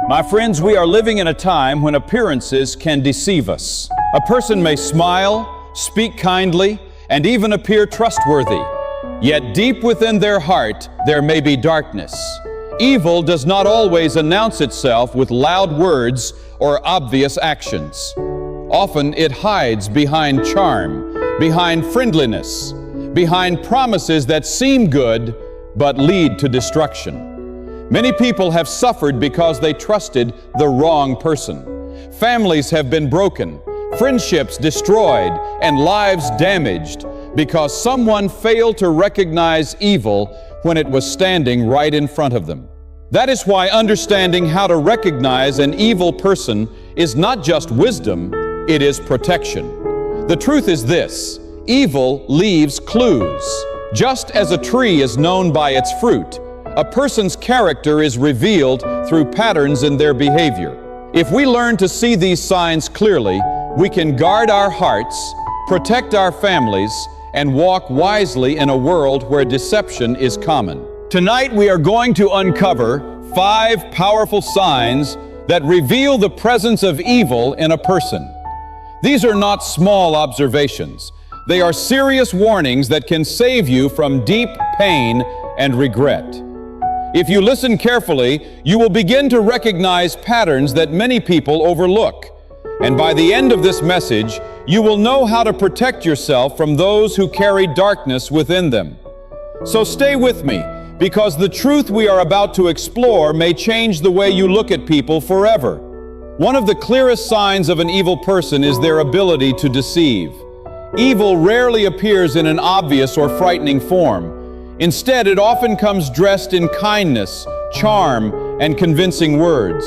My friends, we are living in a time when appearances can deceive us. A person may smile, speak kindly, and even appear trustworthy. Yet deep within their heart, there may be darkness. Evil does not always announce itself with loud words or obvious actions. Often it hides behind charm, behind friendliness, behind promises that seem good but lead to destruction. Many people have suffered because they trusted the wrong person. Families have been broken, friendships destroyed, and lives damaged because someone failed to recognize evil when it was standing right in front of them. That is why understanding how to recognize an evil person is not just wisdom, it is protection. The truth is this: evil leaves clues. Just as a tree is known by its fruit, a person's character is revealed through patterns in their behavior. If we learn to see these signs clearly, we can guard our hearts, protect our families, and walk wisely in a world where deception is common. Tonight we are going to uncover 5 powerful signs that reveal the presence of evil in a person. These are not small observations. They are serious warnings that can save you from deep pain and regret. If you listen carefully, you will begin to recognize patterns that many people overlook. And by the end of this message, you will know how to protect yourself from those who carry darkness within them. So stay with me, because the truth we are about to explore may change the way you look at people forever. One of the clearest signs of an evil person is their ability to deceive. Evil rarely appears in an obvious or frightening form. Instead, it often comes dressed in kindness, charm, and convincing words.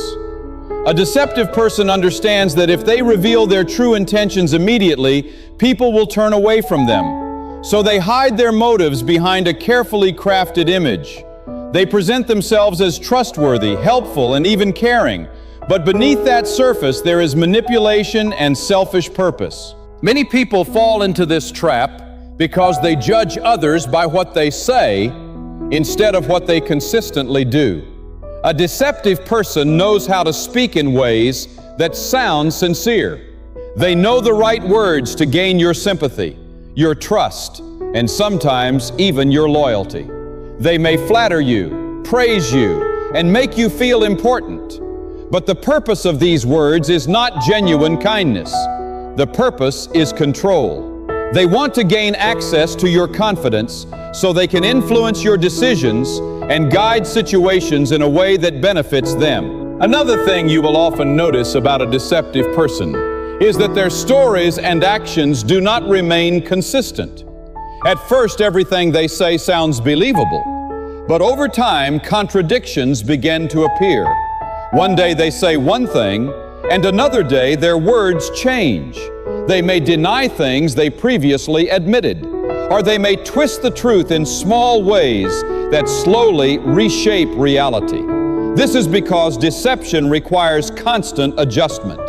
A deceptive person understands that if they reveal their true intentions immediately, people will turn away from them. So they hide their motives behind a carefully crafted image. They present themselves as trustworthy, helpful, and even caring. But beneath that surface, there is manipulation and selfish purpose. Many people fall into this trap because they judge others by what they say instead of what they consistently do. A deceptive person knows how to speak in ways that sound sincere. They know the right words to gain your sympathy, your trust, and sometimes even your loyalty. They may flatter you, praise you, and make you feel important. But the purpose of these words is not genuine kindness. The purpose is control. They want to gain access to your confidence so they can influence your decisions and guide situations in a way that benefits them. Another thing you will often notice about a deceptive person is that their stories and actions do not remain consistent. At first, everything they say sounds believable, but over time, contradictions begin to appear. One day they say one thing, and another day their words change. They may deny things they previously admitted, or they may twist the truth in small ways that slowly reshape reality. This is because deception requires constant adjustment.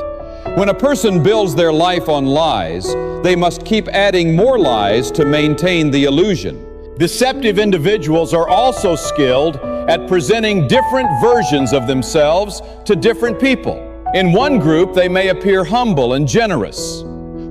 When a person builds their life on lies, they must keep adding more lies to maintain the illusion. Deceptive individuals are also skilled at presenting different versions of themselves to different people. In one group, they may appear humble and generous,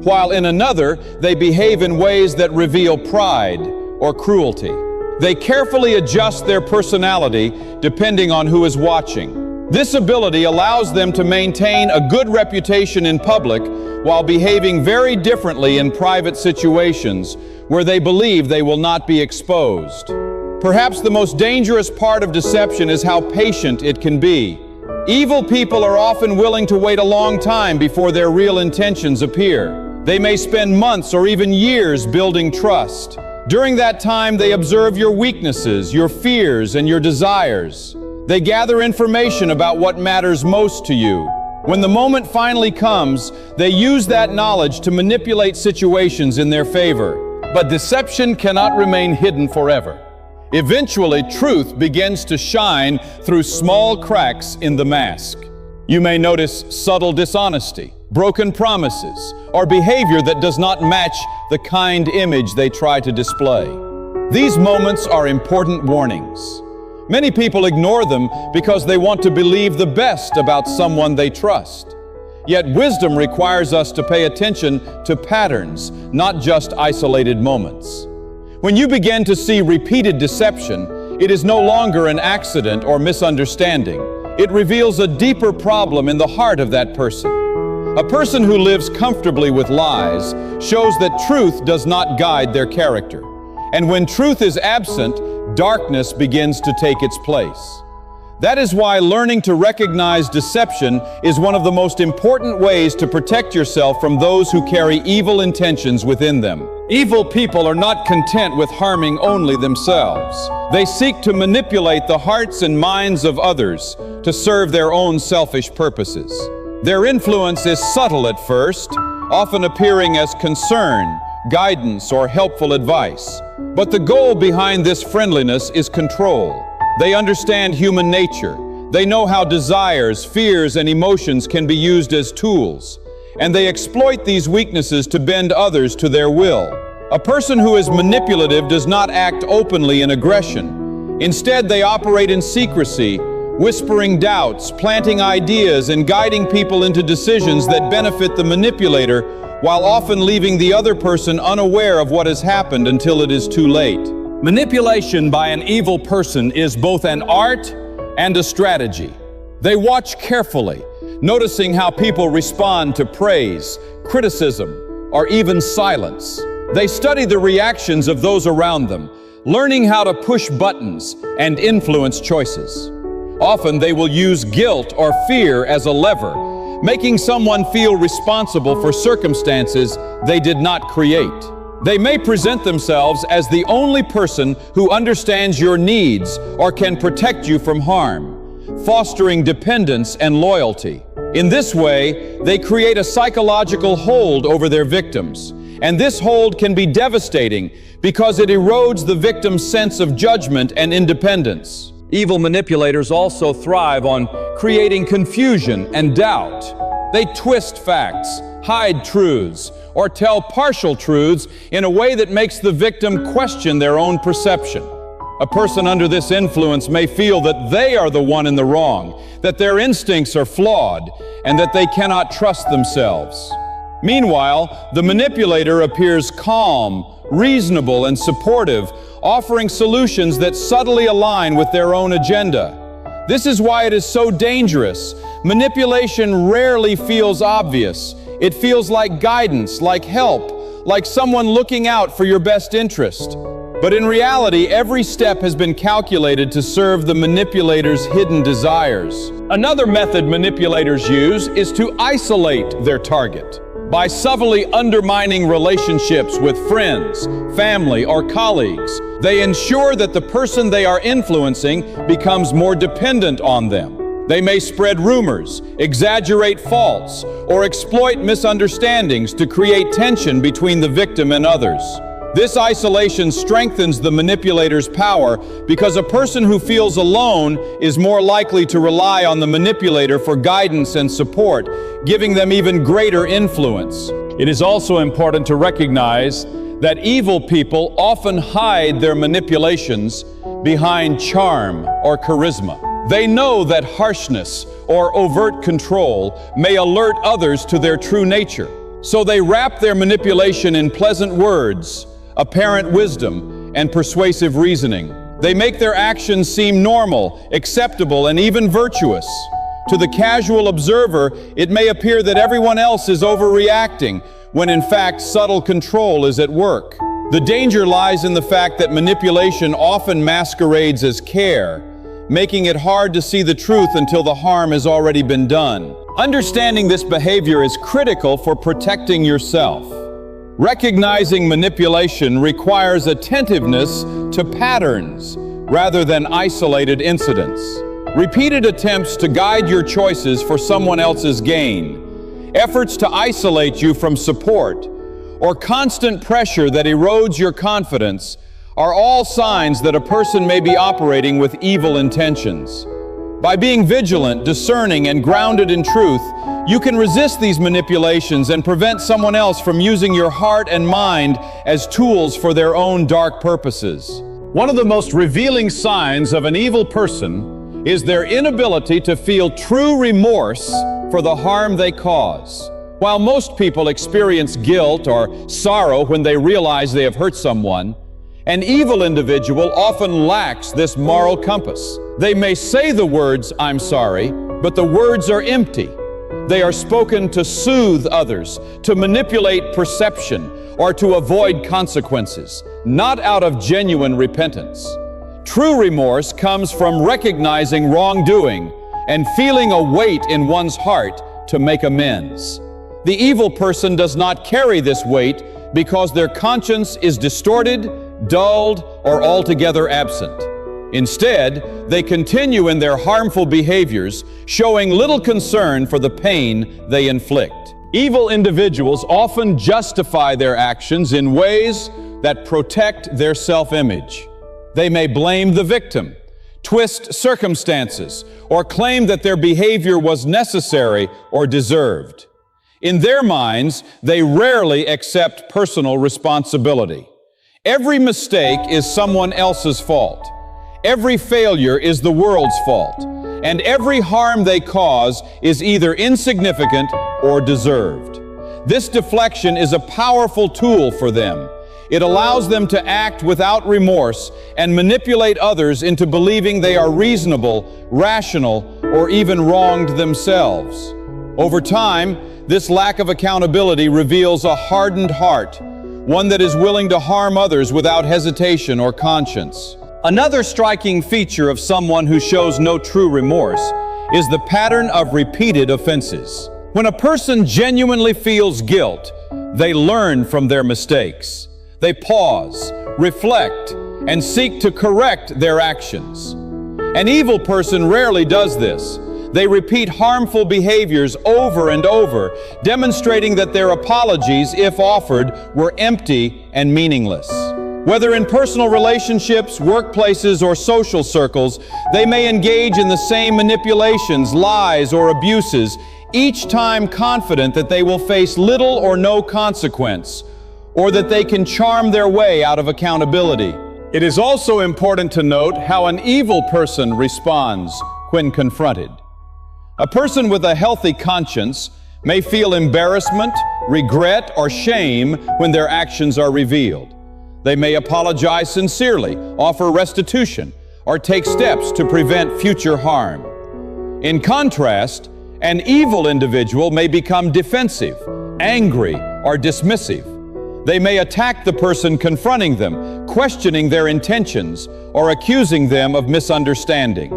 while in another, they behave in ways that reveal pride or cruelty. They carefully adjust their personality depending on who is watching. This ability allows them to maintain a good reputation in public while behaving very differently in private situations where they believe they will not be exposed. Perhaps the most dangerous part of deception is how patient it can be. Evil people are often willing to wait a long time before their real intentions appear. They may spend months or even years building trust. During that time, they observe your weaknesses, your fears, and your desires. They gather information about what matters most to you. When the moment finally comes, they use that knowledge to manipulate situations in their favor. But deception cannot remain hidden forever. Eventually, truth begins to shine through small cracks in the mask. You may notice subtle dishonesty, broken promises, or behavior that does not match the kind image they try to display. These moments are important warnings. Many people ignore them because they want to believe the best about someone they trust. Yet wisdom requires us to pay attention to patterns, not just isolated moments. When you begin to see repeated deception, it is no longer an accident or misunderstanding. It reveals a deeper problem in the heart of that person. A person who lives comfortably with lies shows that truth does not guide their character. And when truth is absent, darkness begins to take its place. That is why learning to recognize deception is one of the most important ways to protect yourself from those who carry evil intentions within them. Evil people are not content with harming only themselves. They seek to manipulate the hearts and minds of others to serve their own selfish purposes. Their influence is subtle at first, often appearing as concern, guidance, or helpful advice. But the goal behind this friendliness is control. They understand human nature. They know how desires, fears, and emotions can be used as tools, and they exploit these weaknesses to bend others to their will. A person who is manipulative does not act openly in aggression. Instead, they operate in secrecy, whispering doubts, planting ideas, and guiding people into decisions that benefit the manipulator, while often leaving the other person unaware of what has happened until it is too late. Manipulation by an evil person is both an art and a strategy. They watch carefully, noticing how people respond to praise, criticism, or even silence. They study the reactions of those around them, learning how to push buttons and influence choices. Often they will use guilt or fear as a lever, making someone feel responsible for circumstances they did not create. They may present themselves as the only person who understands your needs or can protect you from harm, fostering dependence and loyalty. In this way, they create a psychological hold over their victims, and this hold can be devastating because it erodes the victim's sense of judgment and independence. Evil manipulators also thrive on creating confusion and doubt. They twist facts, hide truths, or tell partial truths in a way that makes the victim question their own perception. A person under this influence may feel that they are the one in the wrong, that their instincts are flawed, and that they cannot trust themselves. Meanwhile, the manipulator appears calm, reasonable, and supportive, offering solutions that subtly align with their own agenda. This is why it is so dangerous. Manipulation rarely feels obvious. It feels like guidance, like help, like someone looking out for your best interest. But in reality, every step has been calculated to serve the manipulator's hidden desires. Another method manipulators use is to isolate their target. By subtly undermining relationships with friends, family, or colleagues, they ensure that the person they are influencing becomes more dependent on them. They may spread rumors, exaggerate faults, or exploit misunderstandings to create tension between the victim and others. This isolation strengthens the manipulator's power because a person who feels alone is more likely to rely on the manipulator for guidance and support, giving them even greater influence. It is also important to recognize that evil people often hide their manipulations behind charm or charisma. They know that harshness or overt control may alert others to their true nature. So they wrap their manipulation in pleasant words, apparent wisdom, and persuasive reasoning. They make their actions seem normal, acceptable, and even virtuous. To the casual observer, it may appear that everyone else is overreacting, when in fact subtle control is at work. The danger lies in the fact that manipulation often masquerades as care, making it hard to see the truth until the harm has already been done. Understanding this behavior is critical for protecting yourself. Recognizing manipulation requires attentiveness to patterns rather than isolated incidents. Repeated attempts to guide your choices for someone else's gain, efforts to isolate you from support, or constant pressure that erodes your confidence are all signs that a person may be operating with evil intentions. By being vigilant, discerning, and grounded in truth, you can resist these manipulations and prevent someone else from using your heart and mind as tools for their own dark purposes. One of the most revealing signs of an evil person is their inability to feel true remorse for the harm they cause. While most people experience guilt or sorrow when they realize they have hurt someone, an evil individual often lacks this moral compass. They may say the words, "I'm sorry," but the words are empty. They are spoken to soothe others, to manipulate perception, or to avoid consequences, not out of genuine repentance. True remorse comes from recognizing wrongdoing and feeling a weight in one's heart to make amends. The evil person does not carry this weight because their conscience is distorted, dulled, or altogether absent. Instead, they continue in their harmful behaviors, showing little concern for the pain they inflict. Evil individuals often justify their actions in ways that protect their self-image. They may blame the victim, twist circumstances, or claim that their behavior was necessary or deserved. In their minds, they rarely accept personal responsibility. Every mistake is someone else's fault. Every failure is the world's fault. And every harm they cause is either insignificant or deserved. This deflection is a powerful tool for them. It allows them to act without remorse and manipulate others into believing they are reasonable, rational, or even wronged themselves. Over time, this lack of accountability reveals a hardened heart, one that is willing to harm others without hesitation or conscience. Another striking feature of someone who shows no true remorse is the pattern of repeated offenses. When a person genuinely feels guilt, they learn from their mistakes. They pause, reflect, and seek to correct their actions. An evil person rarely does this. They repeat harmful behaviors over and over, demonstrating that their apologies, if offered, were empty and meaningless. Whether in personal relationships, workplaces, or social circles, they may engage in the same manipulations, lies, or abuses, each time confident that they will face little or no consequence, or that they can charm their way out of accountability. It is also important to note how an evil person responds when confronted. A person with a healthy conscience may feel embarrassment, regret, or shame when their actions are revealed. They may apologize sincerely, offer restitution, or take steps to prevent future harm. In contrast, an evil individual may become defensive, angry, or dismissive. They may attack the person confronting them, questioning their intentions, or accusing them of misunderstanding.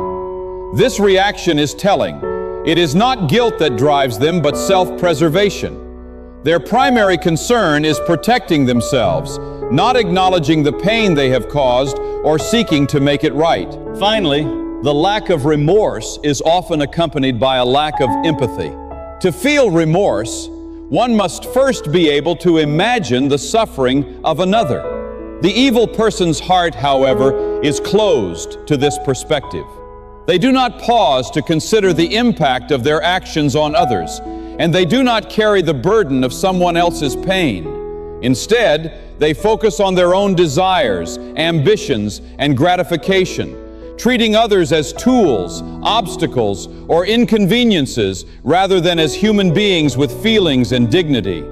This reaction is telling. It is not guilt that drives them, but self-preservation. Their primary concern is protecting themselves, not acknowledging the pain they have caused or seeking to make it right. Finally, the lack of remorse is often accompanied by a lack of empathy. To feel remorse, one must first be able to imagine the suffering of another. The evil person's heart, however, is closed to this perspective. They do not pause to consider the impact of their actions on others, and they do not carry the burden of someone else's pain. Instead, they focus on their own desires, ambitions, and gratification, treating others as tools, obstacles, or inconveniences rather than as human beings with feelings and dignity.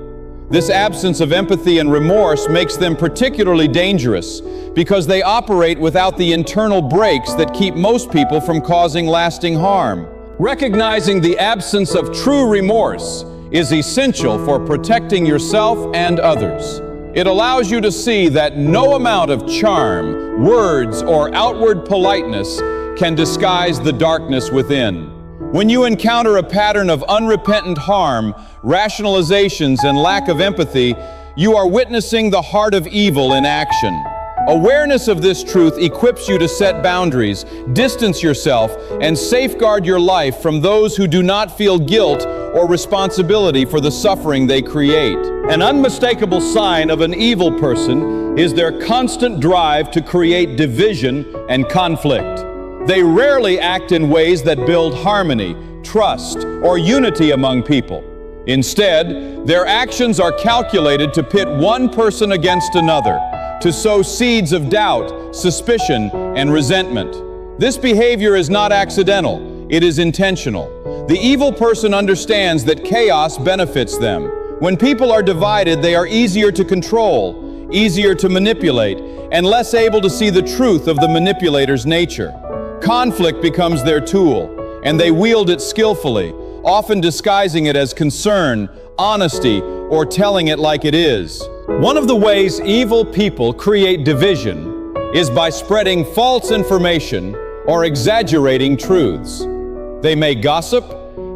This absence of empathy and remorse makes them particularly dangerous because they operate without the internal brakes that keep most people from causing lasting harm. Recognizing the absence of true remorse is essential for protecting yourself and others. It allows you to see that no amount of charm, words, or outward politeness can disguise the darkness within. When you encounter a pattern of unrepentant harm, rationalizations, and lack of empathy, you are witnessing the heart of evil in action. Awareness of this truth equips you to set boundaries, distance yourself, and safeguard your life from those who do not feel guilt or responsibility for the suffering they create. An unmistakable sign of an evil person is their constant drive to create division and conflict. They rarely act in ways that build harmony, trust, or unity among people. Instead, their actions are calculated to pit one person against another, to sow seeds of doubt, suspicion, and resentment. This behavior is not accidental, it is intentional. The evil person understands that chaos benefits them. When people are divided, they are easier to control, easier to manipulate, and less able to see the truth of the manipulator's nature. Conflict becomes their tool, and they wield it skillfully, often disguising it as concern, honesty, or telling it like it is. One of the ways evil people create division is by spreading false information or exaggerating truths. They may gossip,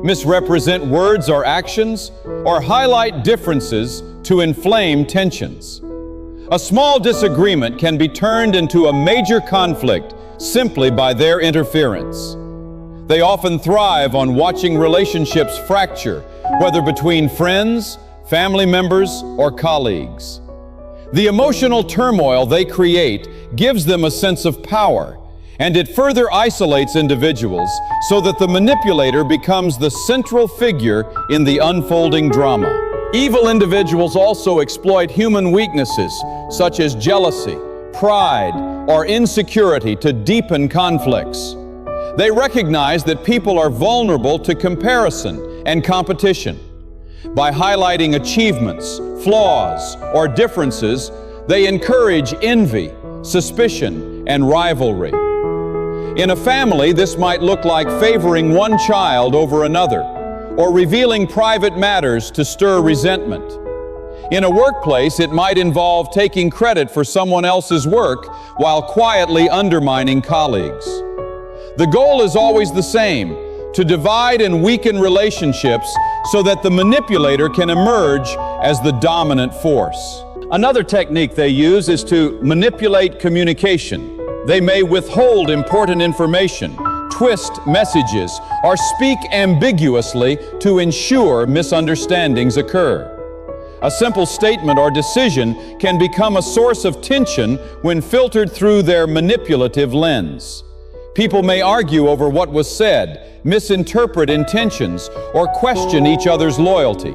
misrepresent words or actions, or highlight differences to inflame tensions. A small disagreement can be turned into a major conflict simply by their interference. They often thrive on watching relationships fracture, whether between friends, family members, or colleagues. The emotional turmoil they create gives them a sense of power, and it further isolates individuals so that the manipulator becomes the central figure in the unfolding drama. Evil individuals also exploit human weaknesses such as jealousy, pride, or insecurity to deepen conflicts. They recognize that people are vulnerable to comparison and competition. By highlighting achievements, flaws, or differences, they encourage envy, suspicion, and rivalry. In a family, this might look like favoring one child over another, or revealing private matters to stir resentment. In a workplace, it might involve taking credit for someone else's work while quietly undermining colleagues. The goal is always the same: to divide and weaken relationships so that the manipulator can emerge as the dominant force. Another technique they use is to manipulate communication. They may withhold important information, twist messages, or speak ambiguously to ensure misunderstandings occur. A simple statement or decision can become a source of tension when filtered through their manipulative lens. People may argue over what was said, misinterpret intentions, or question each other's loyalty.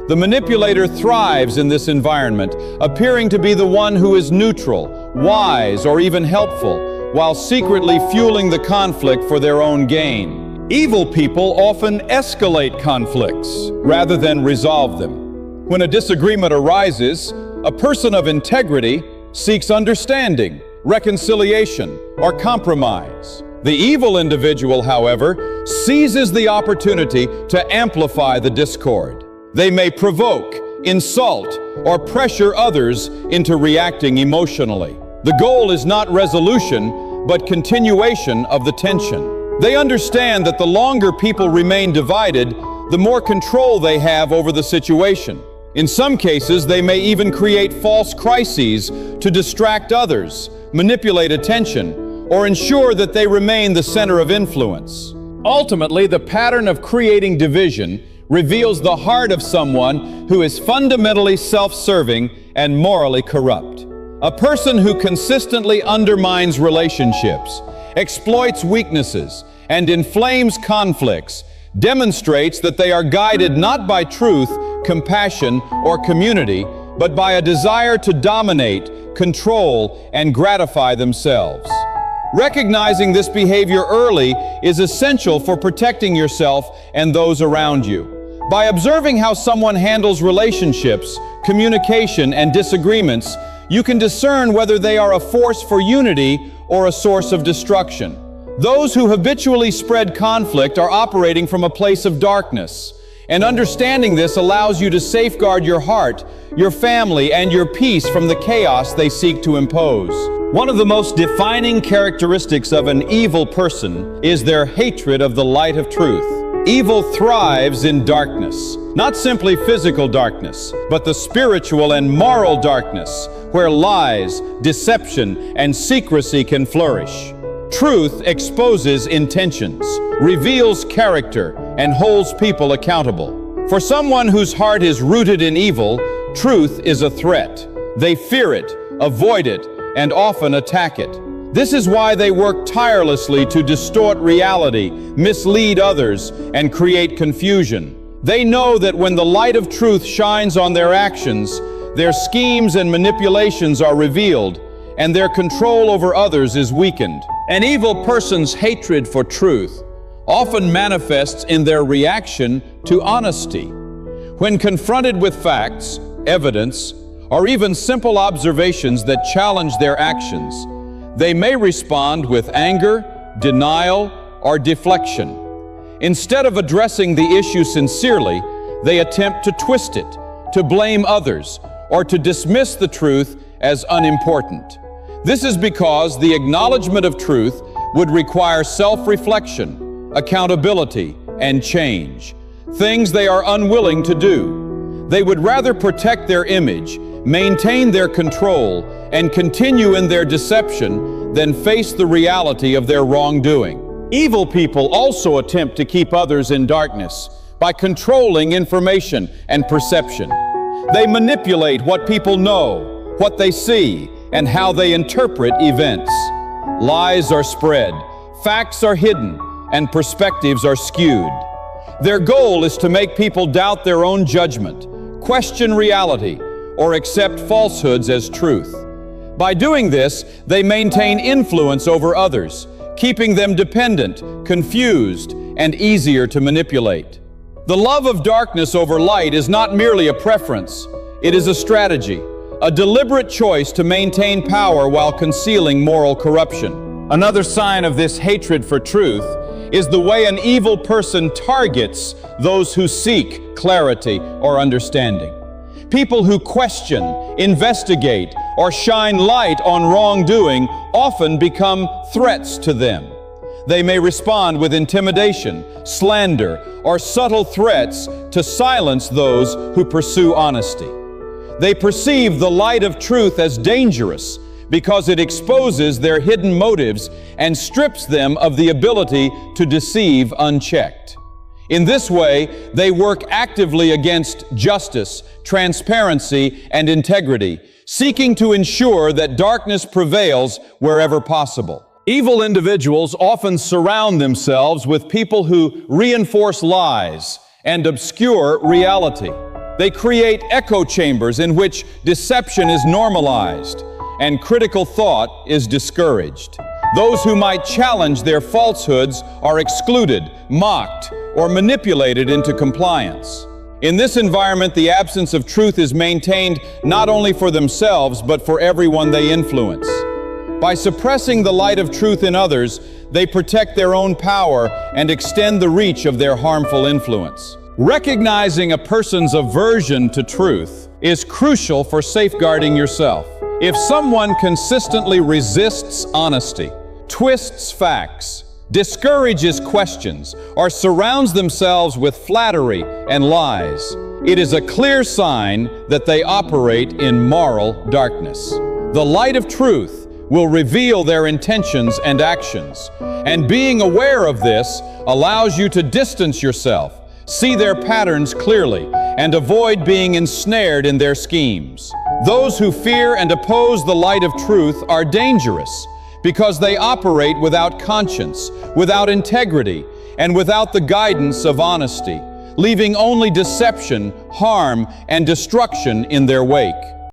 The manipulator thrives in this environment, appearing to be the one who is neutral, wise, or even helpful, while secretly fueling the conflict for their own gain. Evil people often escalate conflicts rather than resolve them. When a disagreement arises, a person of integrity seeks understanding, reconciliation, or compromise. The evil individual, however, seizes the opportunity to amplify the discord. They may provoke, insult, or pressure others into reacting emotionally. The goal is not resolution, but continuation of the tension. They understand that the longer people remain divided, the more control they have over the situation. In some cases, they may even create false crises to distract others, manipulate attention, or ensure that they remain the center of influence. Ultimately, the pattern of creating division reveals the heart of someone who is fundamentally self-serving and morally corrupt. A person who consistently undermines relationships, exploits weaknesses, and inflames conflicts demonstrates that they are guided not by truth, compassion, or community, but by a desire to dominate, control, and gratify themselves. Recognizing this behavior early is essential for protecting yourself and those around you. By observing how someone handles relationships, communication, and disagreements, you can discern whether they are a force for unity or a source of destruction. Those who habitually spread conflict are operating from a place of darkness, and understanding this allows you to safeguard your heart, your family, and your peace from the chaos they seek to impose. One of the most defining characteristics of an evil person is their hatred of the light of truth. Evil thrives in darkness, not simply physical darkness, but the spiritual and moral darkness, where lies, deception, and secrecy can flourish. Truth exposes intentions, reveals character, and holds people accountable. For someone whose heart is rooted in evil, truth is a threat. They fear it, avoid it, and often attack it. This is why they work tirelessly to distort reality, mislead others, and create confusion. They know that when the light of truth shines on their actions, their schemes and manipulations are revealed, and their control over others is weakened. An evil person's hatred for truth often manifests in their reaction to honesty. When confronted with facts, evidence, or even simple observations that challenge their actions, they may respond with anger, denial, or deflection. Instead of addressing the issue sincerely, they attempt to twist it, to blame others, or to dismiss the truth as unimportant. This is because the acknowledgement of truth would require self-reflection, accountability, and change, things they are unwilling to do. They would rather protect their image, maintain their control, and continue in their deception than face the reality of their wrongdoing. Evil people also attempt to keep others in darkness by controlling information and perception. They manipulate what people know, what they see, and how they interpret events. Lies are spread, facts are hidden, and perspectives are skewed. Their goal is to make people doubt their own judgment, question reality, or accept falsehoods as truth. By doing this, they maintain influence over others, keeping them dependent, confused, and easier to manipulate. The love of darkness over light is not merely a preference, it is a strategy, a deliberate choice to maintain power while concealing moral corruption. Another sign of this hatred for truth is the way an evil person targets those who seek clarity or understanding. People who question, investigate, or shine light on wrongdoing often become threats to them. They may respond with intimidation, slander, or subtle threats to silence those who pursue honesty. They perceive the light of truth as dangerous because it exposes their hidden motives and strips them of the ability to deceive unchecked. In this way, they work actively against justice, transparency, and integrity, seeking to ensure that darkness prevails wherever possible. Evil individuals often surround themselves with people who reinforce lies and obscure reality. They create echo chambers in which deception is normalized and critical thought is discouraged. Those who might challenge their falsehoods are excluded, mocked, or manipulated into compliance. In this environment, the absence of truth is maintained not only for themselves, but for everyone they influence. By suppressing the light of truth in others, they protect their own power and extend the reach of their harmful influence. Recognizing a person's aversion to truth is crucial for safeguarding yourself. If someone consistently resists honesty, twists facts, discourages questions, or surrounds themselves with flattery and lies, it is a clear sign that they operate in moral darkness. The light of truth will reveal their intentions and actions, and being aware of this allows you to distance yourself, see their patterns clearly, and avoid being ensnared in their schemes. Those who fear and oppose the light of truth are dangerous because they operate without conscience, without integrity, and without the guidance of honesty, leaving only deception, harm, and destruction in their wake.